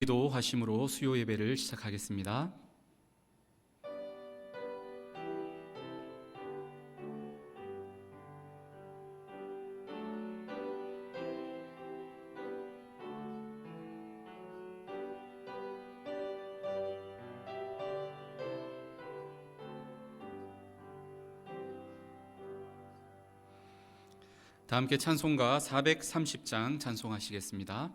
기도하심으로 수요 예배를 시작하겠습니다. 다 함께 찬송가 430장 찬송하시겠습니다.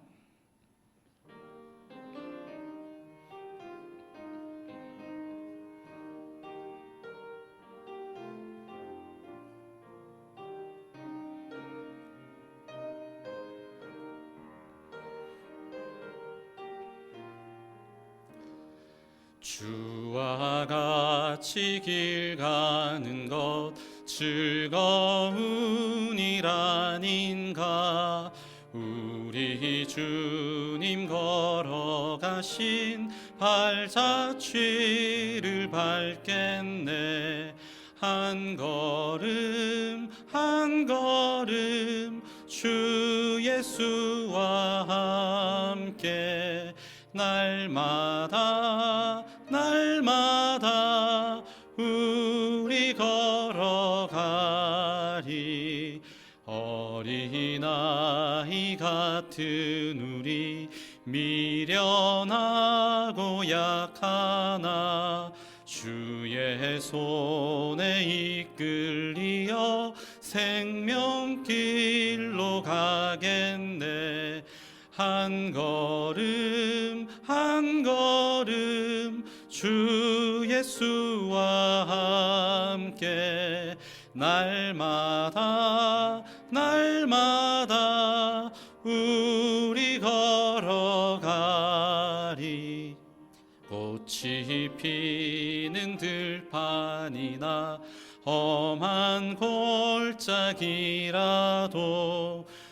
주와 같이 길 가는 것 즐거운이라닌가. 우리 주님 걸어가신 발자취를 밟겠네. 한 걸음 한 걸음 주 예수와 함께 날마다 날마다 우리 걸어가리. 어린아이 같은 우리 미련하고 약하나 주의 손에 이끌리어 생명길로 가겠네. 한 걸음 한 걸음 주 예수와 함께 날마다 날마다 우리 걸어가리. 꽃이 피는 들판이나 험한 골짜기라도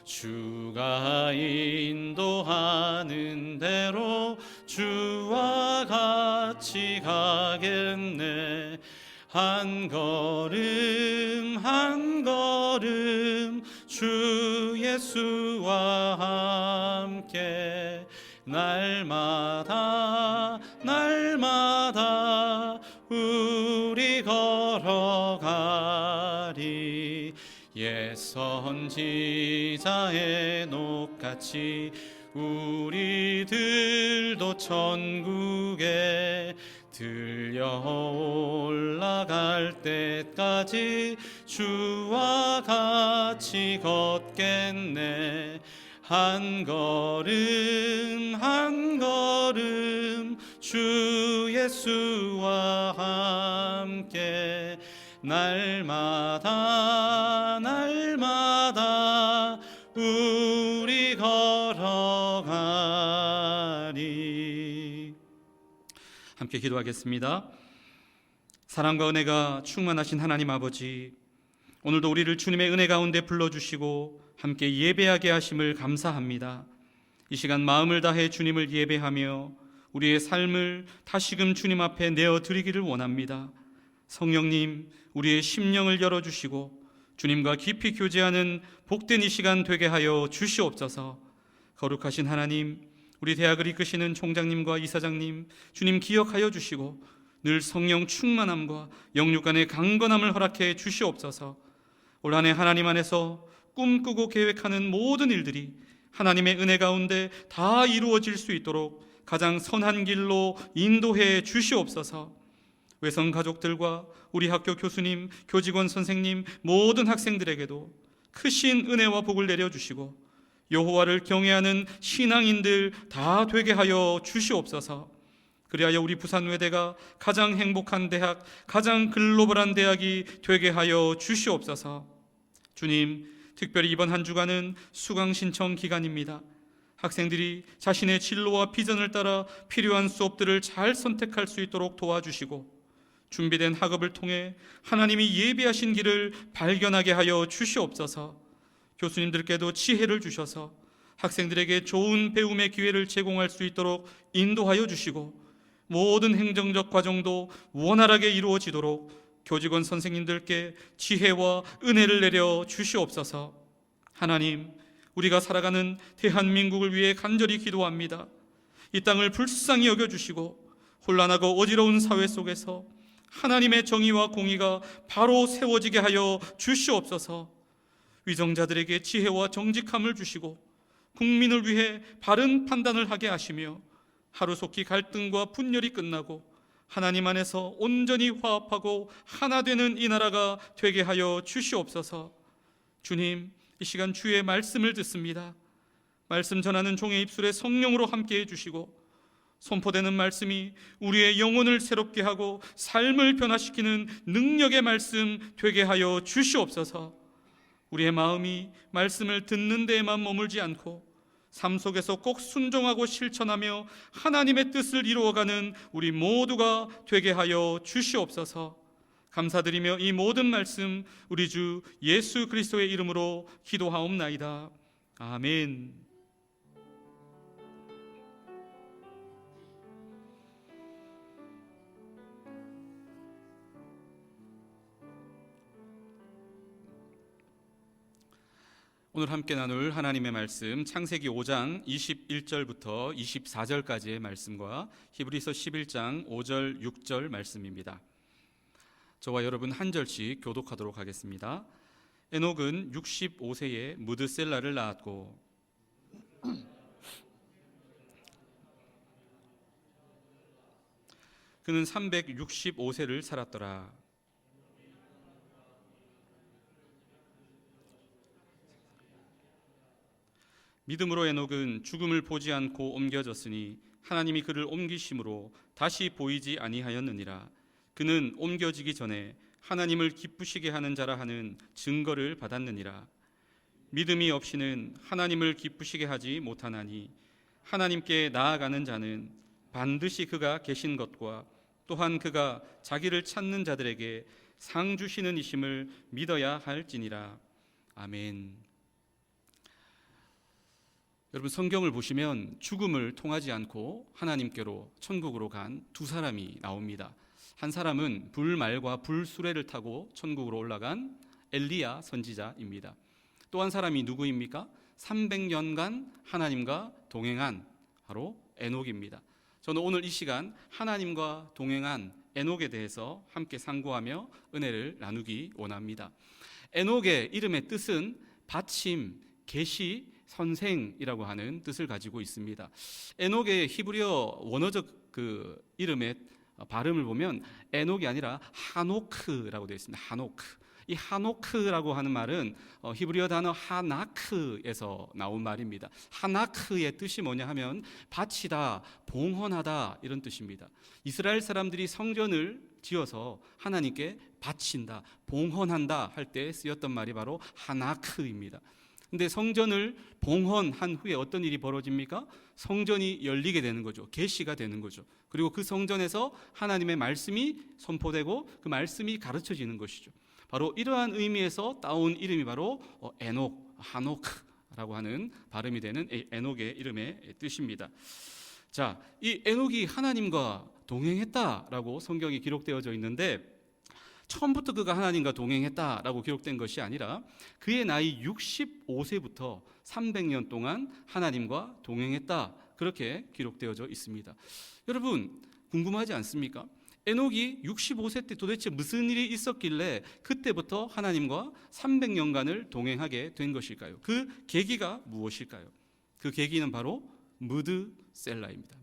주가 인도하는 대로 주와 같이 가겠네. 한 걸음 한 걸음 주 예수와 함께 날마다 날마다 우리 걸어가리. 옛 선지자의 녹같이 우리들도 천국에 들려 올라갈 때까지 주와 같이 걷겠네. 한 걸음 한 걸음 주 예수와 함께 날마다 날마다 우리 걸어가리. 함께 기도하겠습니다. 사랑과 은혜가 충만하신 하나님 아버지, 오늘도 우리를 주님의 은혜 가운데 불러주시고 함께 예배하게 하심을 감사합니다. 이 시간 마음을 다해 주님을 예배하며 우리의 삶을 다시금 주님 앞에 내어드리기를 원합니다. 성령님, 우리의 심령을 열어주시고 주님과 깊이 교제하는 복된 이 시간 되게 하여 주시옵소서. 거룩하신 하나님, 우리 대학을 이끄시는 총장님과 이사장님, 주님 기억하여 주시고 늘 성령 충만함과 영육 간의 강건함을 허락해 주시옵소서. 올 한 해 하나님 안에서 꿈꾸고 계획하는 모든 일들이 하나님의 은혜 가운데 다 이루어질 수 있도록 가장 선한 길로 인도해 주시옵소서. 외성 가족들과 우리 학교 교수님, 교직원 선생님, 모든 학생들에게도 크신 은혜와 복을 내려주시고 여호와를 경외하는 신앙인들 다 되게 하여 주시옵소서. 그리하여 우리 부산외대가 가장 행복한 대학, 가장 글로벌한 대학이 되게 하여 주시옵소서. 주님, 특별히 이번 한 주간은 수강 신청 기간입니다. 학생들이 자신의 진로와 비전을 따라 필요한 수업들을 잘 선택할 수 있도록 도와주시고 준비된 학업을 통해 하나님이 예비하신 길을 발견하게 하여 주시옵소서. 교수님들께도 지혜를 주셔서 학생들에게 좋은 배움의 기회를 제공할 수 있도록 인도하여 주시고 모든 행정적 과정도 원활하게 이루어지도록 교직원 선생님들께 지혜와 은혜를 내려 주시옵소서. 하나님, 우리가 살아가는 대한민국을 위해 간절히 기도합니다. 이 땅을 불쌍히 여겨주시고 혼란하고 어지러운 사회 속에서 하나님의 정의와 공의가 바로 세워지게 하여 주시옵소서. 위정자들에게 지혜와 정직함을 주시고 국민을 위해 바른 판단을 하게 하시며 하루속히 갈등과 분열이 끝나고 하나님 안에서 온전히 화합하고 하나 되는 이 나라가 되게 하여 주시옵소서. 주님, 이 시간 주의 말씀을 듣습니다. 말씀 전하는 종의 입술에 성령으로 함께해 주시고 선포되는 말씀이 우리의 영혼을 새롭게 하고 삶을 변화시키는 능력의 말씀 되게 하여 주시옵소서. 우리의 마음이 말씀을 듣는 데에만 머물지 않고 삶 속에서 꼭 순종하고 실천하며 하나님의 뜻을 이루어가는 우리 모두가 되게 하여 주시옵소서. 감사드리며 이 모든 말씀 우리 주 예수 그리스도의 이름으로 기도하옵나이다. 아멘. 오늘 함께 나눌 하나님의 말씀 창세기 5장 21절부터 24절까지의 말씀과 히브리서 11장 5절 6절 말씀입니다. 저와 여러분 한 절씩 교독하도록 하겠습니다. 에녹은 65세에 무드셀라를 낳았고 그는 365세를 살았더라. 믿음으로 에녹은 죽음을 보지 않고 옮겨졌으니 하나님이 그를 옮기심으로 다시 보이지 아니하였느니라. 그는 옮겨지기 전에 하나님을 기쁘시게 하는 자라 하는 증거를 받았느니라. 믿음이 없이는 하나님을 기쁘시게 하지 못하나니 하나님께 나아가는 자는 반드시 그가 계신 것과 또한 그가 자기를 찾는 자들에게 상 주시는 이심을 믿어야 할지니라. 아멘. 여러분, 성경을 보시면 죽음을 통하지 않고 하나님께로 천국으로 간 두 사람이 나옵니다. 한 사람은 불말과 불수레를 타고 천국으로 올라간 엘리야 선지자입니다. 또 한 사람이 누구입니까? 300년간 하나님과 동행한 바로 에녹입니다. 저는 오늘 이 시간 하나님과 동행한 에녹에 대해서 함께 상고하며 은혜를 나누기 원합니다. 에녹의 이름의 뜻은 받침, 계시, 선생이라고 하는 뜻을 가지고 있습니다. 에녹의 히브리어 원어적 그 이름의 발음을 보면 에녹이 아니라 하노크라고 되어 있습니다. 하노크. 이 하노크라고 하는 말은 히브리어 단어 하나크에서 나온 말입니다. 하나크의 뜻이 뭐냐 하면 바치다, 봉헌하다 이런 뜻입니다. 이스라엘 사람들이 성전을 지어서 하나님께 바친다, 봉헌한다 할 때 쓰였던 말이 바로 하나크입니다. 근데 성전을 봉헌한 후에 어떤 일이 벌어집니까? 성전이 열리게 되는 거죠. 계시가 되는 거죠. 그리고 그 성전에서 하나님의 말씀이 선포되고 그 말씀이 가르쳐지는 것이죠. 바로 이러한 의미에서 따온 이름이 바로 에녹, 하노크라고 하는 발음이 되는 에녹의 이름의 뜻입니다. 자, 이 에녹이 하나님과 동행했다라고 성경이 기록되어져 있는데 처음부터 그가 하나님과 동행했다라고 기록된 것이 아니라 그의 나이 65세부터 300년 동안 하나님과 동행했다, 그렇게 기록되어져 있습니다. 여러분, 궁금하지 않습니까? 에녹이 65세 때 도대체 무슨 일이 있었길래 그때부터 하나님과 300년간을 동행하게 된 것일까요? 그 계기가 무엇일까요? 그 계기는 바로 무드셀라입니다.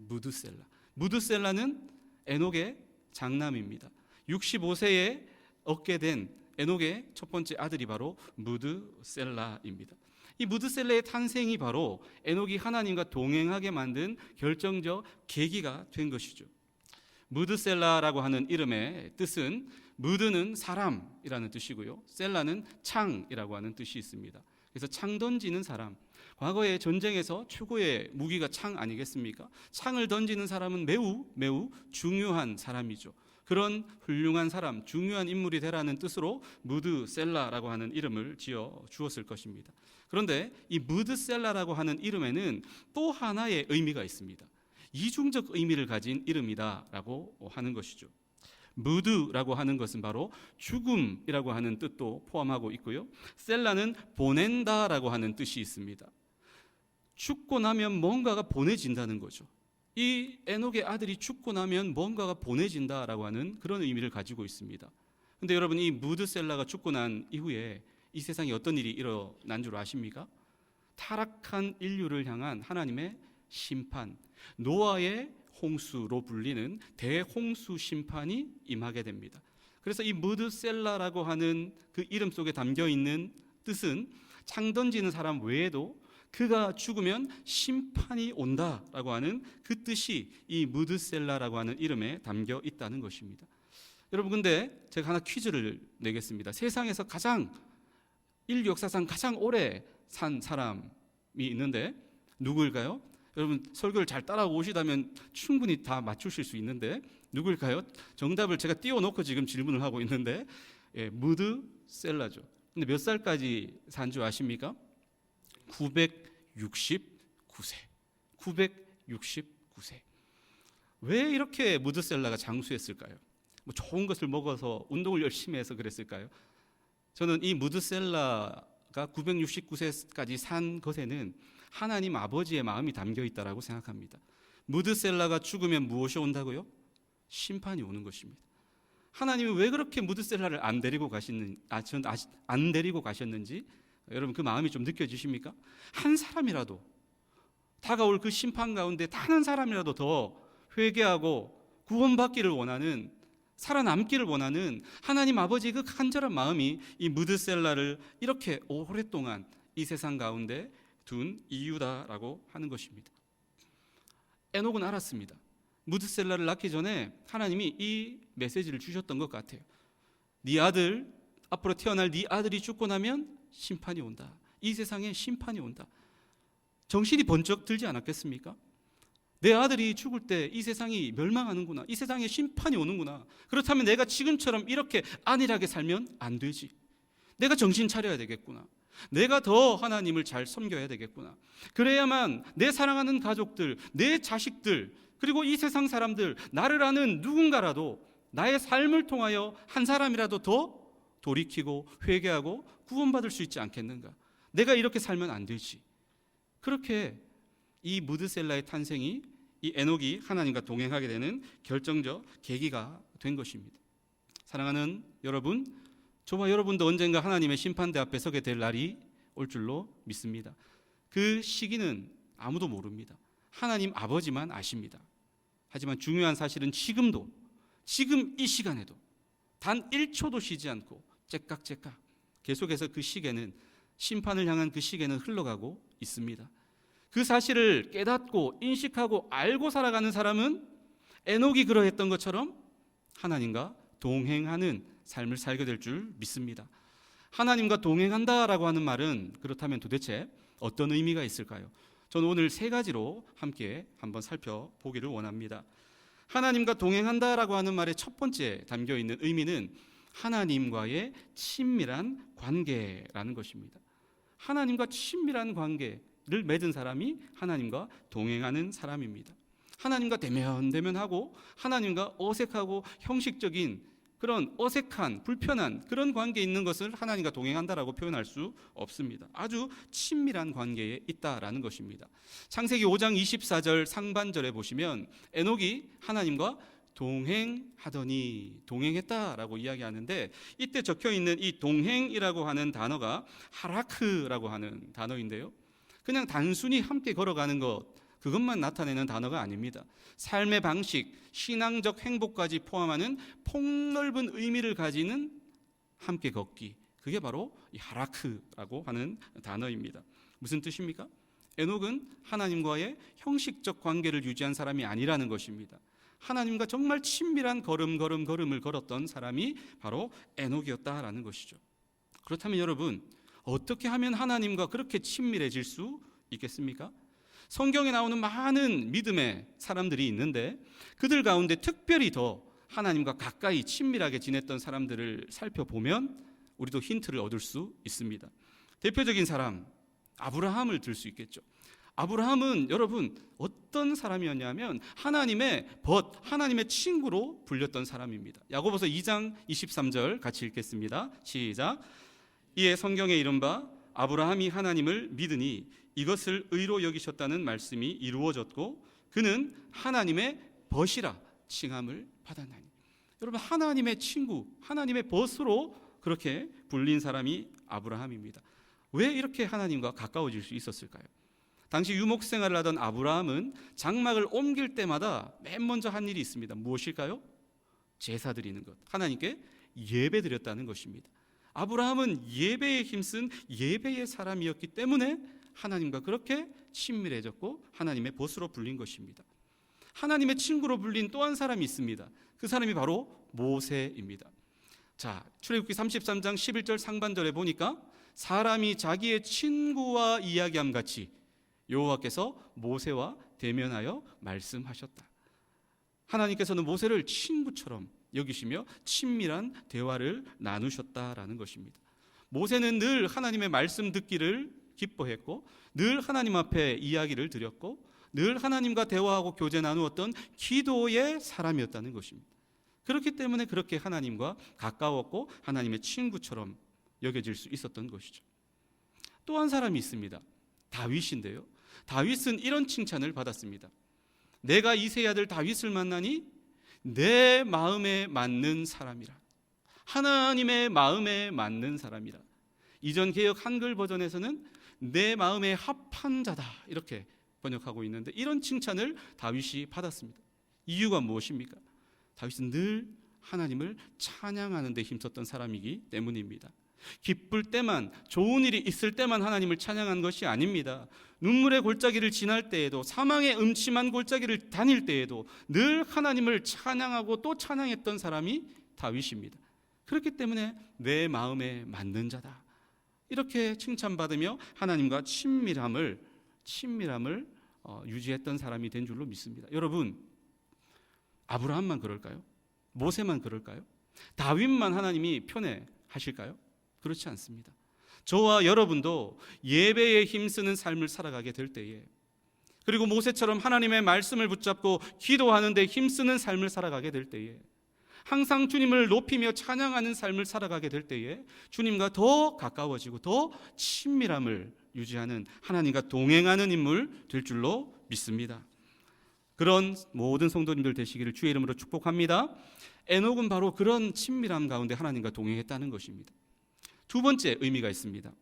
무드셀라는 에녹의 장남입니다. 65세에 얻게 된 에녹의 첫 번째 아들이 바로 무드셀라입니다. 이 무드셀라의 탄생이 바로 에녹이 하나님과 동행하게 만든 결정적 계기가 된 것이죠. 무드셀라라고 하는 이름의 뜻은, 무드는 사람이라는 뜻이고요, 셀라는 창이라고 하는 뜻이 있습니다. 그래서 창 던지는 사람, 과거의 전쟁에서 최고의 무기가 창 아니겠습니까? 창을 던지는 사람은 매우 중요한 사람이죠. 그런 훌륭한 사람, 중요한 인물이 되라는 뜻으로 무드셀라라고 하는 이름을 지어 주었을 것입니다. 그런데 이 무드셀라라고 하는 이름에는 또 하나의 의미가 있습니다. 이중적 의미를 가진 이름이다라고 하는 것이죠. 무드라고 하는 것은 바로 죽음이라고 하는 뜻도 포함하고 있고요, 셀라는 보낸다라고 하는 뜻이 있습니다. 죽고 나면 뭔가가 보내진다는 거죠. 이 에녹의 아들이 죽고 나면 뭔가가 보내진다라고 하는 그런 의미를 가지고 있습니다. 근데 여러분, 이 무드셀라가 죽고 난 이후에 이 세상에 어떤 일이 일어난 줄 아십니까? 타락한 인류를 향한 하나님의 심판, 노아의 홍수로 불리는 대홍수 심판이 임하게 됩니다. 그래서 이 무드셀라라고 하는 그 이름 속에 담겨 있는 뜻은 창 던지는 사람 외에도 그가 죽으면 심판이 온다라고 하는 그 뜻이 이 무드셀라라고 하는 이름에 담겨 있다는 것입니다. 여러분, 근데 제가 하나 퀴즈를 내겠습니다. 세상에서 인류 역사상 가장 오래 산 사람이 있는데 누구일까요? 여러분, 설교를 잘 따라오시다면 충분히 다 맞추실 수 있는데 누구일까요? 정답을 제가 띄워놓고 지금 질문을 하고 있는데, 무드셀라죠. 근데 몇 살까지 산 줄 아십니까? 969세. 969세. 왜 이렇게 무드셀라가 장수했을까요? 뭐 좋은 것을 먹어서 운동을 열심히 해서 그랬을까요? 저는 이 무드셀라가 969세까지 산 것에는 하나님 아버지의 마음이 담겨 있다라고 생각합니다. 무드셀라가 죽으면 무엇이 온다고요? 심판이 오는 것입니다. 하나님이 왜 그렇게 무드셀라를 안 데리고 가셨는지 여러분, 그 마음이 좀 느껴지십니까? 한 사람이라도 다가올 그 심판 가운데 단 한 사람이라도 더 회개하고 구원받기를 원하는, 살아남기를 원하는 하나님 아버지의 그 간절한 마음이 이 무드셀라를 이렇게 오랫동안 이 세상 가운데 둔 이유다라고 하는 것입니다. 에녹은 알았습니다. 무드셀라를 낳기 전에 하나님이 이 메시지를 주셨던 것 같아요. 앞으로 태어날 네 아들이 죽고 나면 심판이 온다. 이 세상에 심판이 온다. 정신이 번쩍 들지 않았겠습니까? 내 아들이 죽을 때 이 세상이 멸망하는구나. 이 세상에 심판이 오는구나. 그렇다면 내가 지금처럼 이렇게 안일하게 살면 안 되지. 내가 정신 차려야 되겠구나. 내가 더 하나님을 잘 섬겨야 되겠구나. 그래야만 내 사랑하는 가족들, 내 자식들, 그리고 이 세상 사람들, 나를 아는 누군가라도 나의 삶을 통하여 한 사람이라도 더 돌이키고 회개하고 구원받을 수 있지 않겠는가. 내가 이렇게 살면 안 되지. 그렇게 이 무드셀라의 탄생이, 이 에녹이 하나님과 동행하게 되는 결정적 계기가 된 것입니다. 사랑하는 여러분, 저와 여러분도 언젠가 하나님의 심판대 앞에 서게 될 날이 올 줄로 믿습니다. 그 시기는 아무도 모릅니다. 하나님 아버지만 아십니다. 하지만 중요한 사실은 지금 이 시간에도 단 1초도 쉬지 않고 째깍째깍 계속해서 그 시계는, 심판을 향한 그 시계는 흘러가고 있습니다. 그 사실을 깨닫고 인식하고 알고 살아가는 사람은 에녹이 그러했던 것처럼 하나님과 동행하는 삶을 살게 될 줄 믿습니다. 하나님과 동행한다라고 하는 말은 그렇다면 도대체 어떤 의미가 있을까요? 저는 오늘 3가지로 함께 한번 살펴보기를 원합니다. 하나님과 동행한다라고 하는 말의 첫 번째 담겨있는 의미는 하나님과의 친밀한 관계라는 것입니다. 하나님과 친밀한 관계를 맺은 사람이 하나님과 동행하는 사람입니다. 하나님과 대면하고 하나님과 어색하고 형식적인 그런 어색한, 불편한 그런 관계에 있는 것을 하나님과 동행한다라고 표현할 수 없습니다. 아주 친밀한 관계에 있다라는 것입니다. 창세기 5장 24절 상반절에 보시면 에녹이 하나님과 동행했다라고 이야기하는데, 이때 적혀있는 이 동행이라고 하는 단어가 하라크라고 하는 단어인데요, 그냥 단순히 함께 걸어가는 그것만 나타내는 단어가 아닙니다. 삶의 방식, 신앙적 행복까지 포함하는 폭넓은 의미를 가지는 함께 걷기, 그게 바로 이 하라크라고 하는 단어입니다. 무슨 뜻입니까? 에녹은 하나님과의 형식적 관계를 유지한 사람이 아니라는 것입니다. 하나님과 정말 친밀한 걸음을 걸었던 사람이 바로 에녹이었다라는 것이죠. 그렇다면 여러분, 어떻게 하면 하나님과 그렇게 친밀해질 수 있겠습니까? 성경에 나오는 많은 믿음의 사람들이 있는데 그들 가운데 특별히 더 하나님과 가까이 친밀하게 지냈던 사람들을 살펴보면 우리도 힌트를 얻을 수 있습니다. 대표적인 사람, 아브라함을 들 수 있겠죠. 아브라함은 여러분 어떤 사람이었냐면 하나님의 친구로 불렸던 사람입니다. 야고보서 2장 23절 같이 읽겠습니다. 시작. 이에 성경에 이른 바 아브라함이 하나님을 믿으니 이것을 의로 여기셨다는 말씀이 이루어졌고 그는 하나님의 벗이라 칭함을 받았나니. 여러분, 하나님의 친구, 하나님의 벗으로 그렇게 불린 사람이 아브라함입니다. 왜 이렇게 하나님과 가까워질 수 있었을까요? 당시 유목 생활을 하던 아브라함은 장막을 옮길 때마다 맨 먼저 한 일이 있습니다. 무엇일까요? 제사 드리는 것, 하나님께 예배 드렸다는 것입니다. 아브라함은 예배에 힘쓴 예배의 사람이었기 때문에 하나님과 그렇게 친밀해졌고 하나님의 벗으로 불린 것입니다. 하나님의 친구로 불린 또 한 사람이 있습니다. 그 사람이 바로 모세입니다. 자, 출애굽기 33장 11절 상반절에 보니까 사람이 자기의 친구와 이야기함 같이 여호와께서 모세와 대면하여 말씀하셨다. 하나님께서는 모세를 친구처럼 여기시며 친밀한 대화를 나누셨다라는 것입니다. 모세는 늘 하나님의 말씀 듣기를 기뻐했고 늘 하나님 앞에 이야기를 드렸고 늘 하나님과 대화하고 교제 나누었던 기도의 사람이었다는 것입니다. 그렇기 때문에 그렇게 하나님과 가까웠고 하나님의 친구처럼 여겨질 수 있었던 것이죠. 또 한 사람이 있습니다. 다윗인데요. 다윗은 이런 칭찬을 받았습니다. 내가 이새의 아들 다윗을 만나니 내 마음에 맞는 사람이라. 하나님의 마음에 맞는 사람이라. 이전 개역 한글 버전에서는 내 마음에 합한 자다 이렇게 번역하고 있는데, 이런 칭찬을 다윗이 받았습니다. 이유가 무엇입니까? 다윗은 늘 하나님을 찬양하는 데 힘썼던 사람이기 때문입니다. 기쁠 때만, 좋은 일이 있을 때만 하나님을 찬양한 것이 아닙니다. 눈물의 골짜기를 지날 때에도, 사망의 음침한 골짜기를 다닐 때에도 늘 하나님을 찬양하고 또 찬양했던 사람이 다윗입니다. 그렇기 때문에 내 마음에 맞는 자다 이렇게 칭찬받으며 하나님과 친밀함을 유지했던 사람이 된 줄로 믿습니다. 여러분, 아브라함만 그럴까요? 모세만 그럴까요? 다윗만 하나님이 편애하실까요? 그렇지 않습니다. 저와 여러분도 예배에 힘쓰는 삶을 살아가게 될 때에, 그리고 모세처럼 하나님의 말씀을 붙잡고 기도하는 데 힘쓰는 삶을 살아가게 될 때에, 항상 주님을 높이며 찬양하는 삶을 살아가게 될 때에 주님과 더 가까워지고 더 친밀함을 유지하는, 하나님과 동행하는 인물 될 줄로 믿습니다. 그런 모든 성도님들 되시기를 주의 이름으로 축복합니다. 에녹은 바로 그런 친밀함 가운데 하나님과 동행했다는 것입니다. 두 번째 의미가 있습니다.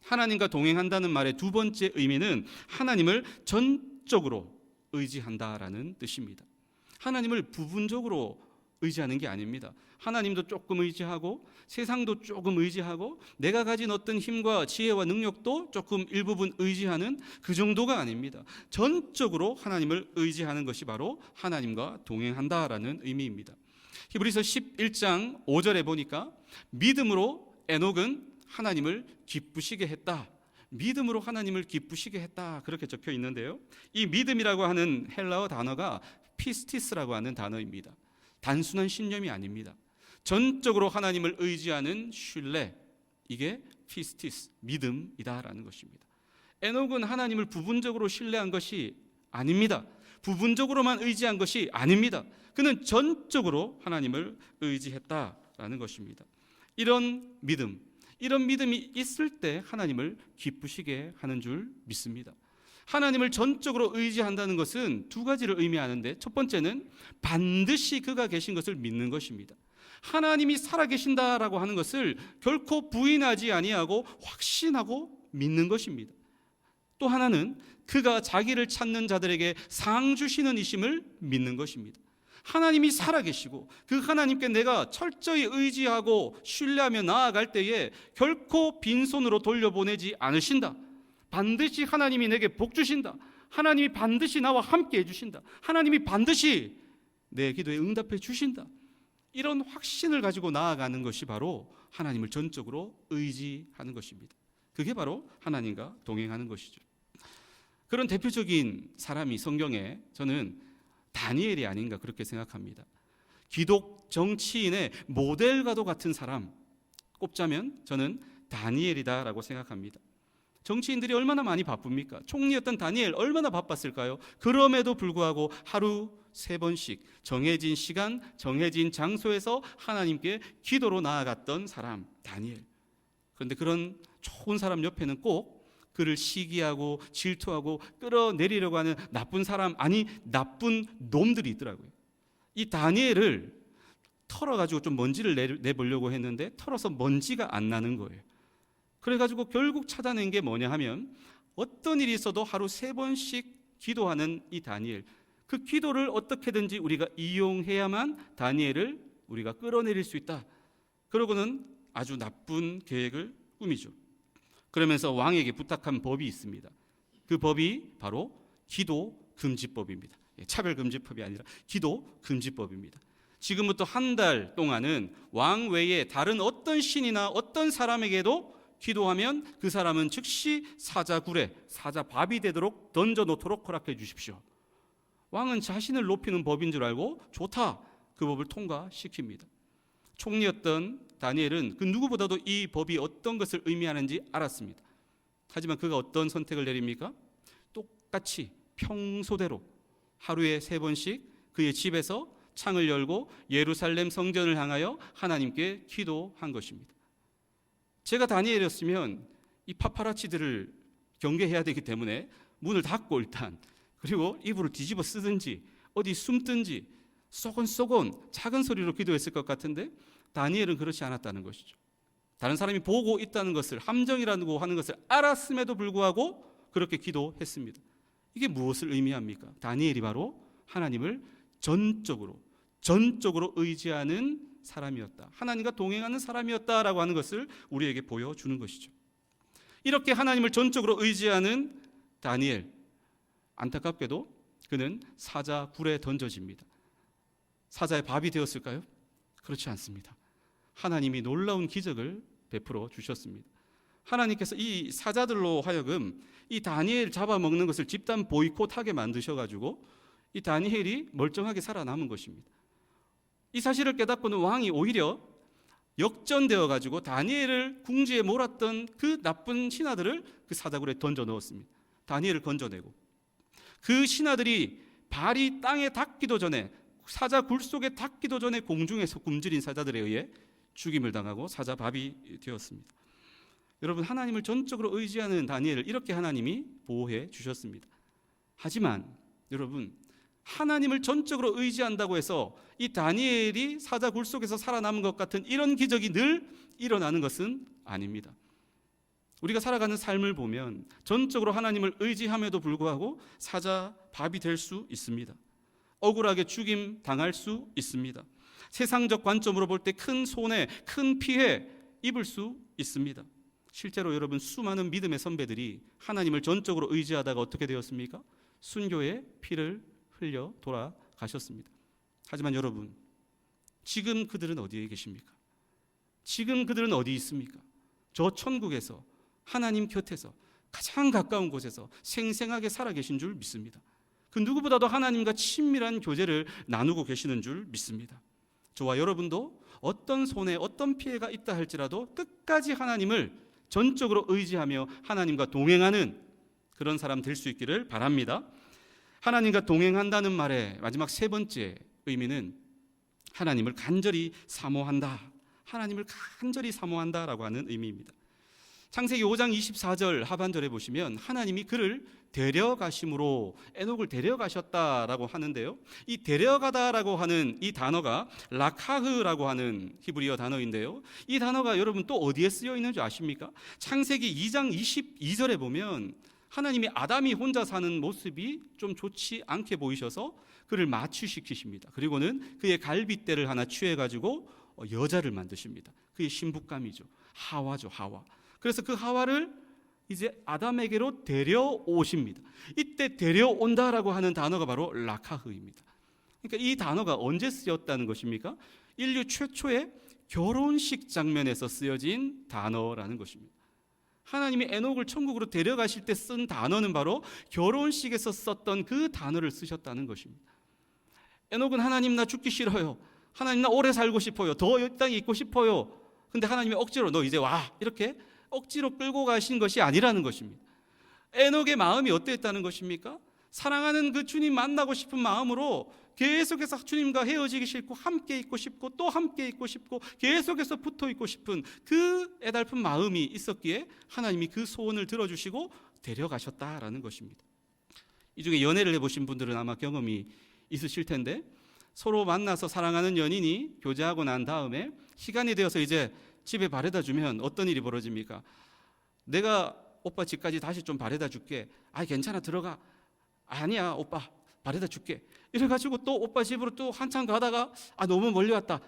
하나님과 동행한다는 말의 두 번째 의미는 하나님을 전적으로 의지한다라는 뜻입니다. 하나님을 부분적으로 의지하는 게 아닙니다. 하나님도 조금 의지하고 세상도 조금 의지하고 내가 가진 어떤 힘과 지혜와 능력도 조금 일부분 의지하는 그 정도가 아닙니다. 전적으로 하나님을 의지하는 것이 바로 하나님과 동행한다라는 의미입니다. 히브리서 11장 5절에 보니까 믿음으로 에녹은 하나님을 기쁘시게 했다. 믿음으로 하나님을 기쁘시게 했다 그렇게 적혀 있는데요, 이 믿음이라고 하는 헬라어 단어가 피스티스라고 하는 단어입니다. 단순한 신념이 아닙니다. 전적으로 하나님을 의지하는 신뢰, 이게 피스티스, 믿음이다라는 것입니다. 에녹은 하나님을 부분적으로 신뢰한 것이 아닙니다. 부분적으로만 의지한 것이 아닙니다. 그는 전적으로 하나님을 의지했다라는 것입니다. 이런 믿음이 있을 때 하나님을 기쁘시게 하는 줄 믿습니다. 하나님을 전적으로 의지한다는 것은 두 가지를 의미하는데, 첫 번째는 반드시 그가 계신 것을 믿는 것입니다. 하나님이 살아계신다라고 하는 것을 결코 부인하지 아니하고 확신하고 믿는 것입니다. 또 하나는 그가 자기를 찾는 자들에게 상 주시는 이심을 믿는 것입니다. 하나님이 살아계시고 그 하나님께 내가 철저히 의지하고 신뢰하며 나아갈 때에 결코 빈손으로 돌려보내지 않으신다. 반드시 하나님이 내게 복 주신다. 하나님이 반드시 나와 함께 해주신다. 하나님이 반드시 내 기도에 응답해 주신다. 이런 확신을 가지고 나아가는 것이 바로 하나님을 전적으로 의지하는 것입니다. 그게 바로 하나님과 동행하는 것이죠. 그런 대표적인 사람이 성경에 저는 다니엘이 아닌가 그렇게 생각합니다. 기독 정치인의 모델과도 같은 사람 꼽자면 저는 다니엘이다라고 생각합니다. 정치인들이 얼마나 많이 바쁩니까? 총리였던 다니엘 얼마나 바빴을까요? 그럼에도 불구하고 하루 3번씩 정해진 시간, 정해진 장소에서 하나님께 기도로 나아갔던 사람 다니엘. 그런데 그런 좋은 사람 옆에는 꼭 그를 시기하고 질투하고 끌어내리려고 하는 나쁜 사람, 아니 나쁜 놈들이 있더라고요. 이 다니엘을 털어가지고 좀 먼지를 내보려고 했는데 털어서 먼지가 안 나는 거예요. 그래가지고 결국 찾아낸 게 뭐냐 하면, 어떤 일이 있어도 하루 3번씩 기도하는 이 다니엘, 그 기도를 어떻게든지 우리가 이용해야만 다니엘을 우리가 끌어내릴 수 있다. 그러고는 아주 나쁜 계획을 꾸미죠. 그러면서 왕에게 부탁한 법이 있습니다. 그 법이 바로 기도 금지법입니다. 차별 금지법이 아니라 기도 금지법입니다. 지금부터 한 달 동안은 왕 외에 다른 어떤 신이나 어떤 사람에게도 기도하면 그 사람은 즉시 사자굴에 사자밥이 되도록 던져놓도록 허락해 주십시오. 왕은 자신을 높이는 법인 줄 알고 좋다, 그 법을 통과시킵니다. 총리였던 다니엘은 그 누구보다도 이 법이 어떤 것을 의미하는지 알았습니다. 하지만 그가 어떤 선택을 내립니까? 똑같이 평소대로 하루에 3번씩 그의 집에서 창을 열고 예루살렘 성전을 향하여 하나님께 기도한 것입니다. 제가 다니엘이었으면 이 파파라치들을 경계해야 되기 때문에 문을 닫고 일단, 그리고 이불을 뒤집어 쓰든지 어디 숨든지 쏘곤쏘곤 작은 소리로 기도했을 것 같은데, 다니엘은 그렇지 않았다는 것이죠. 다른 사람이 보고 있다는 것을, 함정이라고 하는 것을 알았음에도 불구하고 그렇게 기도했습니다. 이게 무엇을 의미합니까? 다니엘이 바로 하나님을 전적으로 의지하는 사람이었다, 하나님과 동행하는 사람이었다라고 하는 것을 우리에게 보여주는 것이죠. 이렇게 하나님을 전적으로 의지하는 다니엘, 안타깝게도 그는 사자 굴에 던져집니다. 사자의 밥이 되었을까요? 그렇지 않습니다. 하나님이 놀라운 기적을 베풀어 주셨습니다. 하나님께서 이 사자들로 하여금 이 다니엘 잡아먹는 것을 집단 보이콧하게 만드셔가지고 이 다니엘이 멀쩡하게 살아남은 것입니다. 이 사실을 깨닫고는 왕이 오히려 역전되어 가지고 다니엘을 궁지에 몰았던 그 나쁜 신하들을 그 사자굴에 던져 넣었습니다. 다니엘을 건져내고, 그 신하들이 발이 땅에 닿기도 전에, 사자굴 속에 닿기도 전에 공중에서 굶주린 사자들에 의해 죽임을 당하고 사자밥이 되었습니다. 여러분, 하나님을 전적으로 의지하는 다니엘을 이렇게 하나님이 보호해 주셨습니다. 하지만 여러분, 하나님을 전적으로 의지한다고 해서 이 다니엘이 사자굴 속에서 살아남은 것 같은 이런 기적이 늘 일어나는 것은 아닙니다. 우리가 살아가는 삶을 보면 전적으로 하나님을 의지함에도 불구하고 사자밥이 될 수 있습니다. 억울하게 죽임 당할 수 있습니다. 세상적 관점으로 볼 때 큰 손해, 큰 피해 입을 수 있습니다. 실제로 여러분, 수많은 믿음의 선배들이 하나님을 전적으로 의지하다가 어떻게 되었습니까? 순교의 피를 흘려 돌아가셨습니다. 하지만 여러분, 지금 그들은 어디에 계십니까? 지금 그들은 어디 있습니까? 저 천국에서, 하나님 곁에서, 가장 가까운 곳에서 생생하게 살아계신 줄 믿습니다. 그 누구보다도 하나님과 친밀한 교제를 나누고 계시는 줄 믿습니다. 저와 여러분도 어떤 손해, 어떤 피해가 있다 할지라도 끝까지 하나님을 전적으로 의지하며 하나님과 동행하는 그런 사람 될 수 있기를 바랍니다. 하나님과 동행한다는 말의 마지막 3번째 의미는 하나님을 간절히 사모한다, 하나님을 간절히 사모한다라고 하는 의미입니다. 창세기 5장 24절 하반절에 보시면 하나님이 그를 데려가심으로 에녹을 데려가셨다라고 하는데요, 이 데려가다라고 하는 이 단어가 라카흐라고 하는 히브리어 단어인데요, 이 단어가 여러분 또 어디에 쓰여 있는지 아십니까? 창세기 2장 22절에 보면 하나님이 아담이 혼자 사는 모습이 좀 좋지 않게 보이셔서 그를 마취시키십니다. 그리고는 그의 갈빗대를 하나 취해가지고 여자를 만드십니다. 그의 신부감이죠. 하와죠, 하와. 그래서 그 하와를 이제 아담에게로 데려오십니다. 이때 데려온다라고 하는 단어가 바로 라카흐입니다. 그러니까 이 단어가 언제 쓰였다는 것입니까? 인류 최초의 결혼식 장면에서 쓰여진 단어라는 것입니다. 하나님이 에녹을 천국으로 데려가실 때 쓴 단어는 바로 결혼식에서 썼던 그 단어를 쓰셨다는 것입니다. 에녹은 하나님 나 죽기 싫어요, 하나님 나 오래 살고 싶어요, 더 이 땅에 있고 싶어요. 근데 하나님이 억지로 너 이제 와, 이렇게 억지로 끌고 가신 것이 아니라는 것입니다. 에녹의 마음이 어땠다는 것입니까? 사랑하는 그 주님 만나고 싶은 마음으로 계속해서 주님과 헤어지기 싫고 함께 있고 싶고 또 함께 있고 싶고 계속해서 붙어 있고 싶은 그 애달픈 마음이 있었기에 하나님이 그 소원을 들어주시고 데려가셨다라는 것입니다. 이 중에 연애를 해보신 분들은 아마 경험이 있으실 텐데, 서로 만나서 사랑하는 연인이 교제하고 난 다음에 시간이 되어서 이제 집에 바래다 주면 어떤 일이 벌어집니까? 내가 오빠 집까지 다시 좀 바래다 줄게. 괜찮아, 들어가. 아니야, 오빠 바래다 줄게. 이래가지고 또 오빠 집으로 또 한참 가다가 너무 멀리 왔다.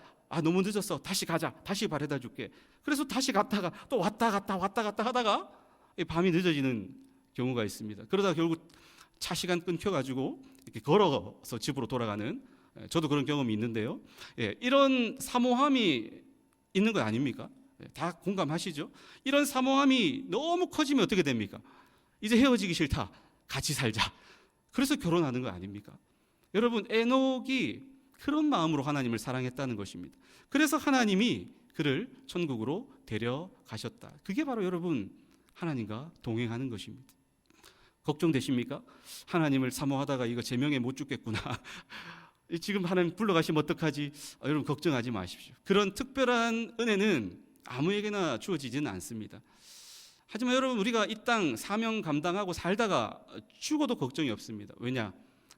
너무 늦었어. 다시 가자. 다시 바래다 줄게. 그래서 다시 갔다가 또 왔다 갔다 하다가 밤이 늦어지는 경우가 있습니다. 그러다 결국 차 시간 끊겨가지고 이렇게 걸어서 집으로 돌아가는, 저도 그런 경험이 있는데요. 이런 사모함이 있는 거 아닙니까? 다 공감하시죠? 이런 사모함이 너무 커지면 어떻게 됩니까? 이제 헤어지기 싫다. 같이 살자. 그래서 결혼하는 거 아닙니까? 여러분, 에녹이 그런 마음으로 하나님을 사랑했다는 것입니다. 그래서 하나님이 그를 천국으로 데려가셨다. 그게 바로 여러분, 하나님과 동행하는 것입니다. 걱정되십니까? 하나님을 사모하다가 이거 제명에 못 죽겠구나. 지금 하나님 불러가시면 어떡하지? 여러분, 걱정하지 마십시오. 그런 특별한 은혜는 아무에게나 주어지지는 않습니다. 하지만 여러분, 우리가 이 땅 사명 감당하고 살다가 죽어도 걱정이 없습니다. 왜냐?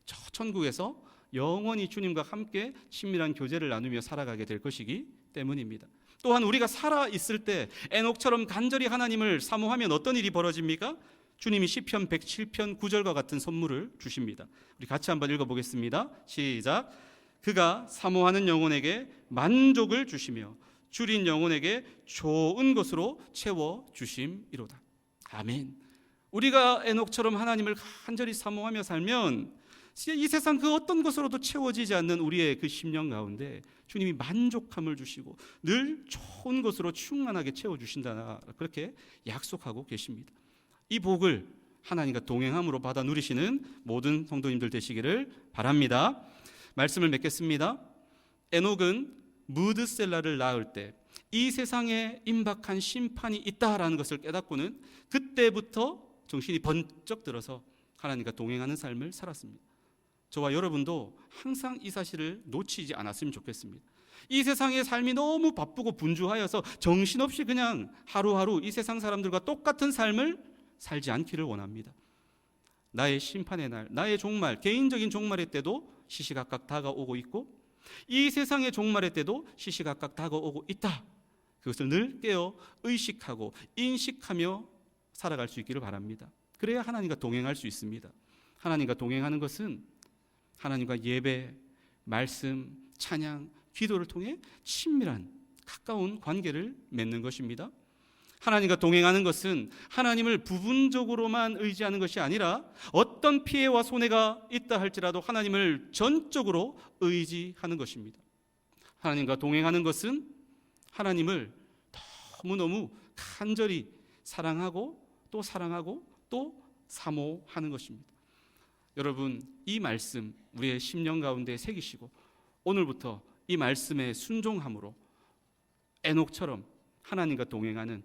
저 천국에서 영원히 주님과 함께 친밀한 교제를 나누며 살아가게 될 것이기 때문입니다. 또한 우리가 살아있을 때 에녹처럼 간절히 하나님을 사모하면 어떤 일이 벌어집니까? 주님이 시편 107편 9절과 같은 선물을 주십니다. 우리 같이 한번 읽어보겠습니다. 시작. 그가 사모하는 영혼에게 만족을 주시며 줄인 영혼에게 좋은 것으로 채워주심이로다. 아멘. 우리가 에녹처럼 하나님을 간절히 사모하며 살면 이 세상 그 어떤 것으로도 채워지지 않는 우리의 그 심령 가운데 주님이 만족함을 주시고 늘 좋은 것으로 충만하게 채워주신다, 그렇게 약속하고 계십니다. 이 복을 하나님과 동행함으로 받아 누리시는 모든 성도님들 되시기를 바랍니다. 말씀을 맺겠습니다. 에녹은 무드셀라를 낳을 때 이 세상에 임박한 심판이 있다라는 것을 깨닫고는 그때부터 정신이 번쩍 들어서 하나님과 동행하는 삶을 살았습니다. 저와 여러분도 항상 이 사실을 놓치지 않았으면 좋겠습니다. 이 세상의 삶이 너무 바쁘고 분주하여서 정신없이 그냥 하루하루 이 세상 사람들과 똑같은 삶을 살지 않기를 원합니다. 나의 심판의 날, 나의 종말, 개인적인 종말의 때도 시시각각 다가오고 있고 이 세상의 종말의 때도 시시각각 다가오고 있다. 그것을 늘 깨어 의식하고 인식하며 살아갈 수 있기를 바랍니다. 그래야 하나님과 동행할 수 있습니다. 하나님과 동행하는 것은 하나님과 예배, 말씀, 찬양, 기도를 통해 친밀한 가까운 관계를 맺는 것입니다. 하나님과 동행하는 것은 하나님을 부분적으로만 의지하는 것이 아니라 어떤 피해와 손해가 있다 할지라도 하나님을 전적으로 의지하는 것입니다. 하나님과 동행하는 것은 하나님을 너무너무 간절히 사랑하고 또 사모하는 것입니다. 여러분, 이 말씀 우리의 심령 가운데 새기시고 오늘부터 이 말씀에 순종함으로 에녹처럼 하나님과 동행하는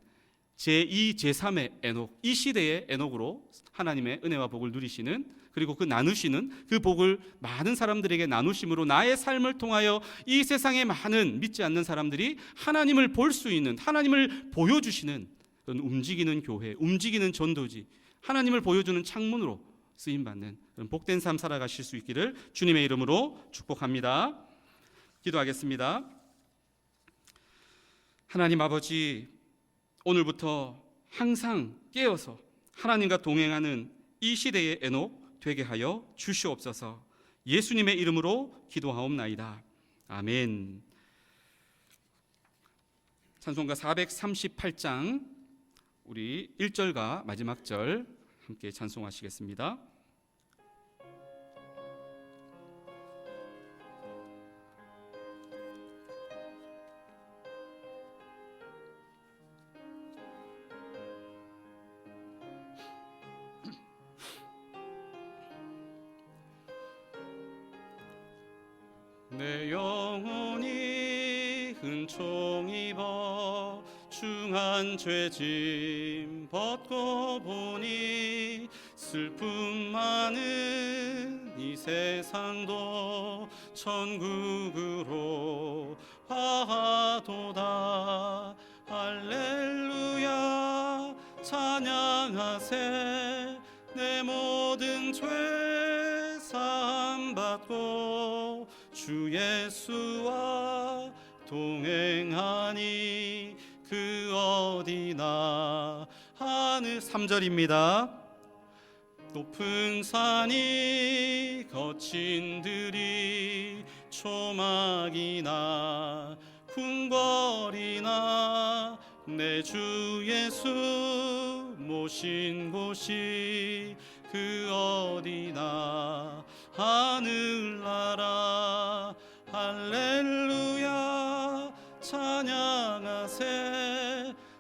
제2, 제3의 에녹, 이 시대의 에녹으로 하나님의 은혜와 복을 누리시는, 그리고 그 나누시는 그 복을 많은 사람들에게 나누심으로 나의 삶을 통하여 이 세상의 많은 믿지 않는 사람들이 하나님을 볼 수 있는, 하나님을 보여주시는 그런 움직이는 교회, 움직이는 전도지, 하나님을 보여주는 창문으로 쓰임받는 그런 복된 삶 살아가실 수 있기를 주님의 이름으로 축복합니다. 기도하겠습니다. 하나님 아버지, 오늘부터 항상 깨어서 하나님과 동행하는 이 시대의 에녹 되게 하여 주시옵소서. 예수님의 이름으로 기도하옵나이다. 아멘. 찬송가 438장 우리 1절과 마지막 절 함께 찬송하시겠습니다. 내 영혼이 은총 입어 중한 죄짐 벗고 보니 슬픔 많은 이 세상도 천국으로 화하도다. 할렐루야 찬양하세. 내 모든 죄 사함 받고 주 예수와 동행하니 그 어디나 하늘 3절입니다. 높은 산이 거친 들이 초막이나 궁궐이나 내 주 예수 모신 곳이 그 어디나 하늘나라 할렐루야 찬양하세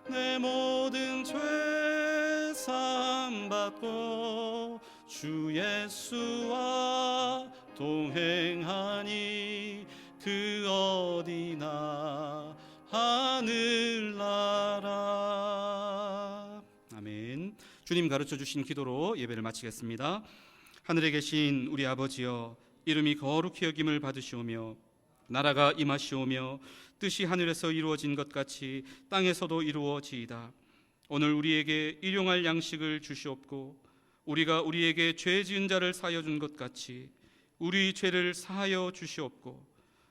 내 모든 죄 사함 받고 주 예수와 동행하니 그 어디나 하늘나라. 아멘. 주님 가르쳐 주신 기도로 예배를 마치겠습니다. 하늘에 계신 우리 아버지여, 이름이 거룩히 여김을 받으시오며 나라가 임하시오며 뜻이 하늘에서 이루어진 것 같이 땅에서도 이루어지이다. 오늘 우리에게 일용할 양식을 주시옵고 우리가 우리에게 죄 지은 자를 사하여 준 것 같이 우리 죄를 사하여 주시옵고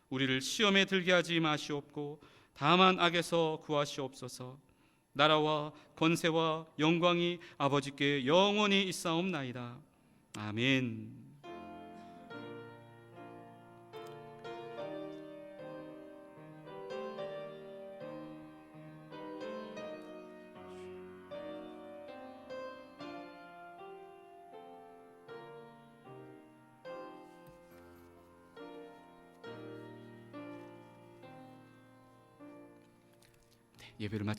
우리를 시험에 들게 하지 마시옵고 다만 악에서 구하시옵소서. 나라와 권세와 영광이 아버지께 영원히 있사옵나이다. 아멘. 예배를 마쳤습니다.